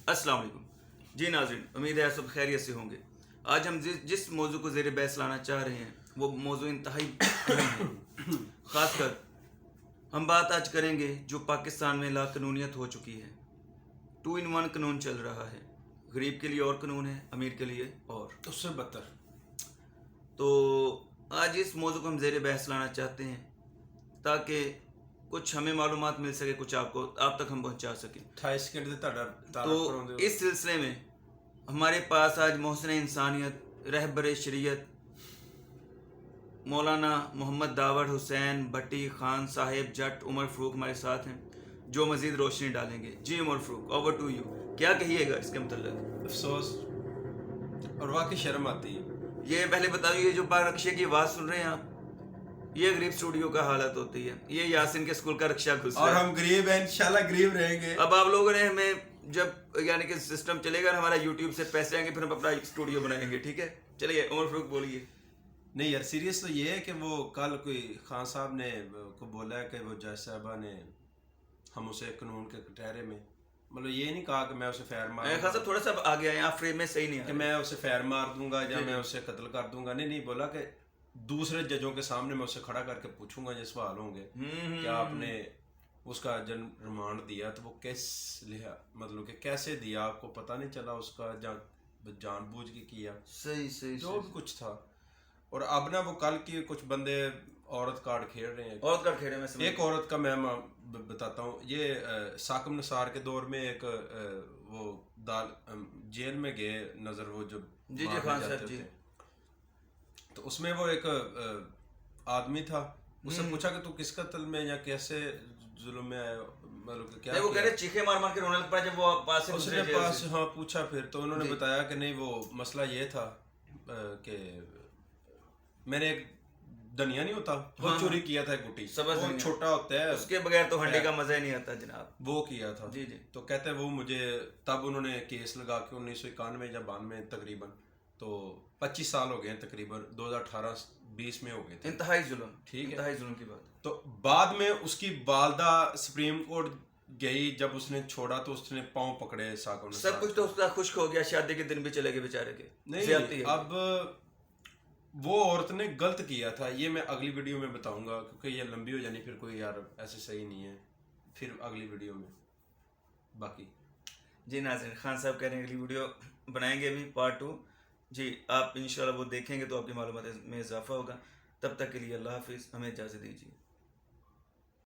अस्सलाम वालेकुम जी नाज़रीन, उम्मीद है आप सब खैरियत से होंगे। आज हम जिस मौजू को ज़ेर बहस लाना चाह रहे हैं वो मौजू इंतहाई अहम है। ख़ासकर हम बात आज करेंगे जो पाकिस्तान में लाक़ानूनियत हो चुकी है। 2 in 1 कानून चल रहा है। गरीब के लिए और कानून है, अमीर के लिए और उससे बदतर। तो आज इस मौजू को हम ज़ेर बहस लाना चाहते हैं ताकि कुछ हमें मालूमात मिल सके, कुछ आप तक हम पहुंचा सकें। 28 सेकंड तो इस सिलसिले में हमारे पास आज मोहसिन इंसानियत, रहबर शरीयत मौलाना मोहम्मद दावड़ हुसैन भट्टी खान साहिब जट उमर फ़रूक हमारे साथ हैं जो मज़ीद रोशनी डालेंगे। जी Umar Farooq, over to you, क्या कहिएगा इसके मतलब? अफसोस और वाकई शर्म आती है। ये पहले बता दो, ये जो पाक रक्शे की आवाज़ सुन रहे हैं आप, ये गरीब स्टूडियो का हालत होती है। ये यासिन के स्कूल का रक्षा घुस और हम गरीब हैं, इंशाल्लाह गरीब रहेंगे। अब आप लोगों ने हमें जब यानी कि सिस्टम चलेगा हमारा यूट्यूब से पैसे आएंगे फिर हम अपना स्टूडियो बनाएंगे, ठीक है? चलिए उमर फ़रूक बोलिए। नहीं यार, सीरियस तो ये है कि वो कल कोई खान साहब ने को बोला है कि वो जज साहबा ने हम उसे कानून के कटहरे में, मतलब ये नहीं कहा कि मैं उसे फैर मार, खान साहब थोड़ा सा आगे आए, आप फ्रेम में सही नहीं कि मैं उसे फैर मार दूंगा या मैं उसे कत्ल कर दूंगा। नहीं, बोला कि दूसरे जजों के सामने मैं उसे खड़ा करके पूछूंगा जो सवाल होंगे कि आपने उसका जन रिमांड दिया तो वो किस लिहा मतलब कि कैसे दिया, आपको पता नहीं चला उसका, जानबूझ के किया, सही जो भी कुछ था। और अब ना वो कल की कुछ बंदे औरत कार्ड खेल रहे हैं। औरत कार्ड खेल रहे हैं। एक औरत का मैं बताता हूँ। ये साकिब निसार के दौर में एक वो जेल में गए नजर, वो जो जी खान साहब जी, तो उसमें वो एक आदमी था, उससे पूछा कि तू किस कत्ल में या कैसे जुल्म में आया, मतलब क्या वो कह रहे चीखे मार मार के रोने लग पड़ा जब वो पास से उसने पास हाँ पूछा। फिर तो उन्होंने बताया कि नहीं, वो मसला ये था कि मैंने एक धनिया नहीं होता वो चोरी किया था, गुटी वो छोटा होता है, उसके बगैर तो हंडी का मजा ही नहीं आता जनाब, वो किया था। जी। तो कहते हैं वो मुझे तब उन्होंने केस लगा के 1991 या 92 तकरीबन, तो 25 साल हो गए तकरीबन, 2018-20 में हो गए थे। इंतहाई जुल्म, ठीक है, इंतहाई जुल्म की बात। तो बाद में उसकी वालदा सुप्रीम कोर्ट गई, जब उसने छोड़ा तो उसने पाँव पकड़े साकों ने, सब कुछ तो उसका खुश्क हो गया, शादी के दिन भी चले गए बेचारे के। नहीं, अब वो औरत ने गलत किया था, ये मैं अगली वीडियो में बताऊंगा क्योंकि ये लंबी हो जानी फिर कोई यार ऐसे सही नहीं है, फिर अगली वीडियो में बाकी। जी नाज़रीन, खान साहब कह रहे हैं अगली वीडियो बनाएंगे अभी पार्ट 2 जी, आप इंशाल्लाह वो देखेंगे तो आपकी मालूमात में इजाफा होगा। तब तक के लिए अल्लाह हाफिज़, हमें इजाज़त दीजिए।